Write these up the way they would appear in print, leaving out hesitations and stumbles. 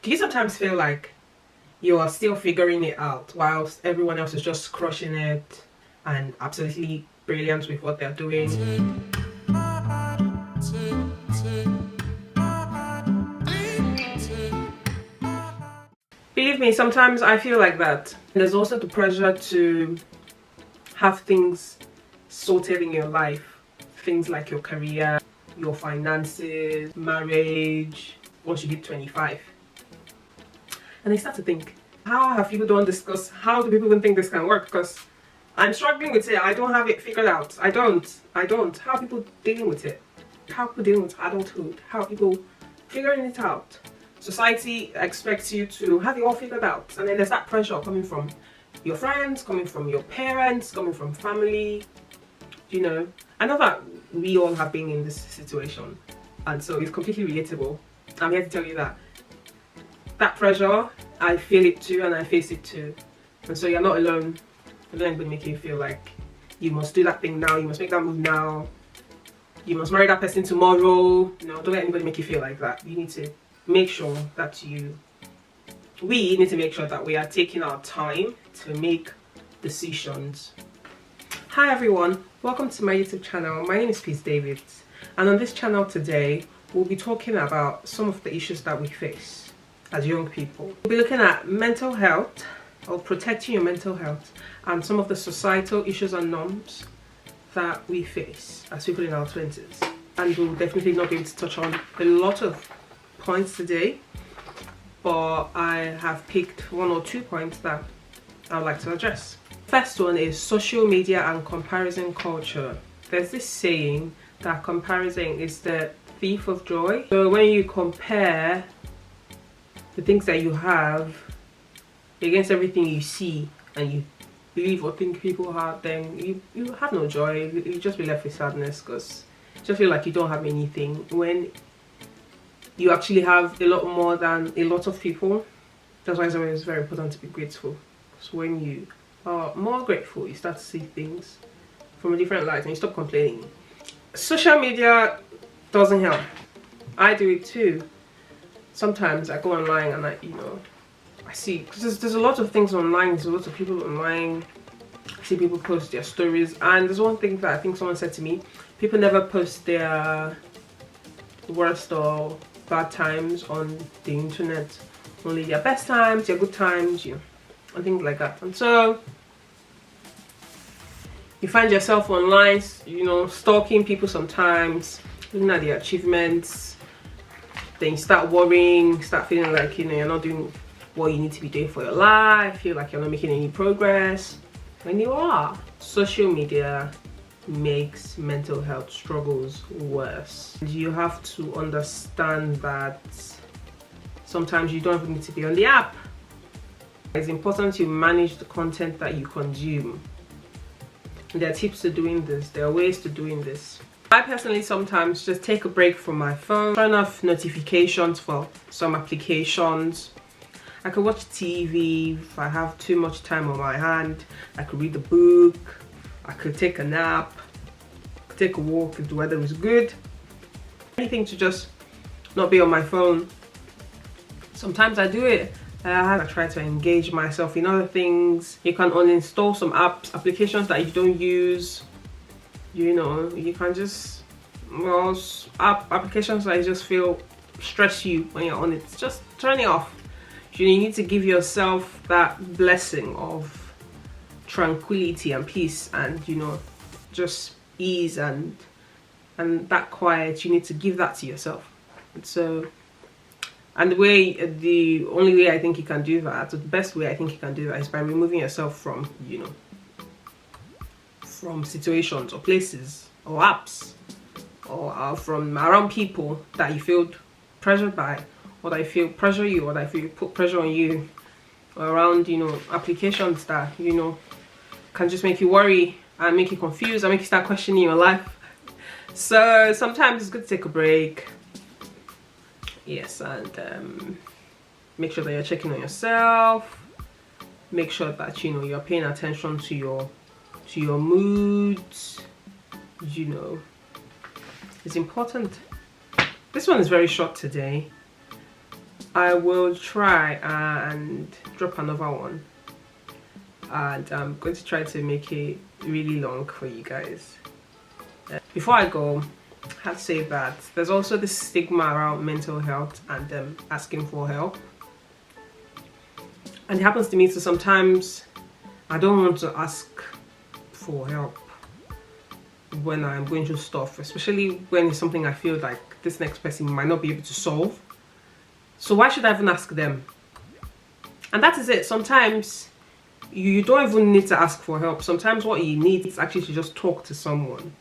Do you sometimes feel like you are still figuring it out whilst everyone else is just crushing it and absolutely brilliant with what they're doing? Believe me, sometimes I feel like that. There's also the pressure to have things sorted in your life. Things like your career, your finances, marriage, once you hit 25. And I start to think, how have people don't discuss, how do people even think this can work? Because I'm struggling with it. I don't have it figured out. I don't. How are people dealing with it? How are people dealing with adulthood? How are people figuring it out? Society expects you to have it all figured out, and then there's that pressure coming from your friends, coming from your parents, coming from family. You know, I know that we all have been in this situation, and so it's completely relatable. I'm here to tell you that pressure, I feel it too, and I face it too. And so you're not alone. Don't let anybody make you feel like you must do that thing now, you must make that move now, you must marry that person tomorrow. No, don't let anybody make you feel like that. You need to make sure that we need to make sure that we are taking our time to make decisions. Hi everyone, welcome to my YouTube channel. My name is Peace David, and on this channel today we'll be talking about some of the issues that we face as young people. We'll be looking at mental health, or protecting your mental health, and some of the societal issues and norms that we face as people in our 20s. And we'll definitely not be able to touch on a lot of points today, but I have picked one or two points that I would like to address. First one is social media and comparison culture. There's this saying that comparison is the thief of joy. So when you compare the things that you have against everything you see, and you believe or think people have, then you have no joy. You just be left with sadness, because you just feel like you don't have anything when you actually have a lot more than a lot of people. That's why it's always very important to be grateful. So when you are more grateful, you start to see things from a different light and you stop complaining. Social media doesn't help. I do it too. Sometimes I go online and I see, because there's a lot of things online, there's a lot of people online. I see people post their stories, and there's one thing that I think someone said to me: people never post their worst or bad times on the internet, only their best times, their good times, and things like that. And so you find yourself online, stalking people sometimes, looking at their achievements. Then you start worrying, start feeling like you're not doing what you need to be doing for your life, feel like you're not making any progress when you are. Social media makes mental health struggles worse. You have to understand that sometimes you don't even need to be on the app. It's important you manage the content that you consume. There are tips to doing this, there are ways to doing this. I personally sometimes just take a break from my phone, turn off notifications for some applications. I could watch TV if I have too much time on my hand. I could read a book. I could take a nap. I could take a walk if the weather is good. Anything to just not be on my phone. Sometimes I do it. I try to engage myself in other things. You can uninstall some applications that you don't use. You can just, applications that you just feel stress you when you're on it. Just turn it off. You need to give yourself that blessing of tranquility and peace, and just ease and that quiet. You need to give that to yourself. And the only way I think you can do that, the best way I think you can do that, is by removing yourself from from situations or places or apps, or from around people that you feel pressured by, or that I feel pressure you, or that I feel put pressure on you, or around applications that can just make you worry and make you confused and make you start questioning your life. So sometimes it's good to take a break, yes, and make sure that you're checking on yourself. Make sure that you're paying attention to your moods. It's important. This one is very short today. I will try and drop another one, and I'm going to try to make it really long for you guys. Before I go, I have to say that there's also this stigma around mental health and asking for help, and it happens to me. So sometimes I don't want to ask for help when I'm going through stuff, especially when it's something I feel like this next person might not be able to solve. So why should I even ask them? And that is it. Sometimes you don't even need to ask for help. Sometimes what you need is actually to just talk to someone.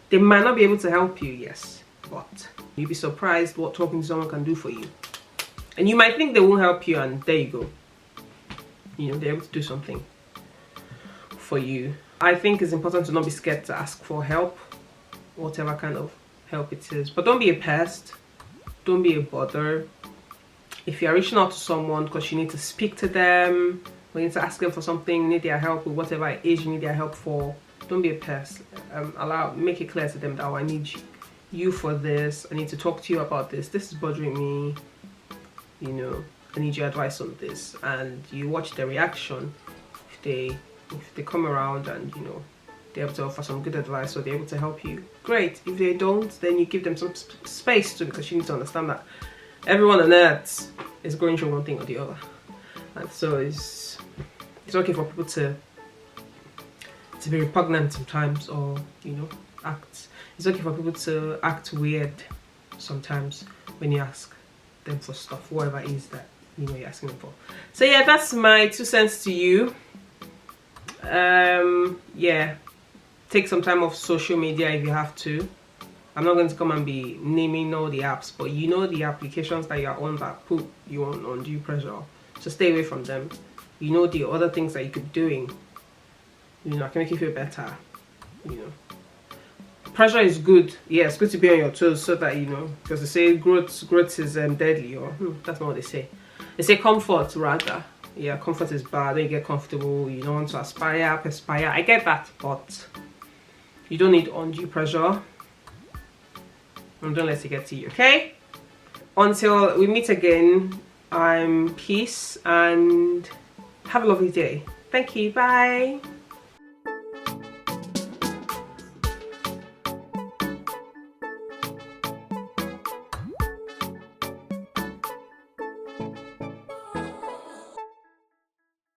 They might not be able to help you, yes, but you'll be surprised what talking to someone can do for you. And you might think they won't help you, and there you go. You know, they're able to do something for you. I think it's important to not be scared to ask for help, whatever kind of help it is. But don't be a pest. Don't be a bother. If you're reaching out to someone because you need to speak to them, or you need to ask them for something, need their help with whatever it is you need their help for, don't be a pest. Make it clear to them that, oh, I need you for this. I need to talk to you about this. This is bothering me. You know, I need your advice on this. And you watch their reaction. If they come around and, you know, they're able to offer some good advice, or they're able to help you, great. If they don't, then you give them some space too, because you need to understand that everyone on earth is going through one thing or the other, and so it's okay for people to be repugnant sometimes, or, you know, it's okay for people to act weird sometimes when you ask them for stuff, whatever it is that, you know, you're asking them for. So yeah, that's my 2 cents to you. Yeah, take some time off social media if you have to. I'm not going to come and be naming all the apps, but you know the applications that you're on that put you on undue pressure. So stay away from them. You know the other things that you could be doing, you know, can make you feel better. You know, pressure is good. Yeah, it's good to be on your toes, so that, you know, because they say growth is deadly, or that's not what they say. They say comfort rather. Yeah, comfort is bad. Then you get comfortable. You don't want to perspire. I get that, but you don't need undue pressure. And don't let it get to you, okay? Until we meet again, I'm peace and have a lovely day. Thank you. Bye.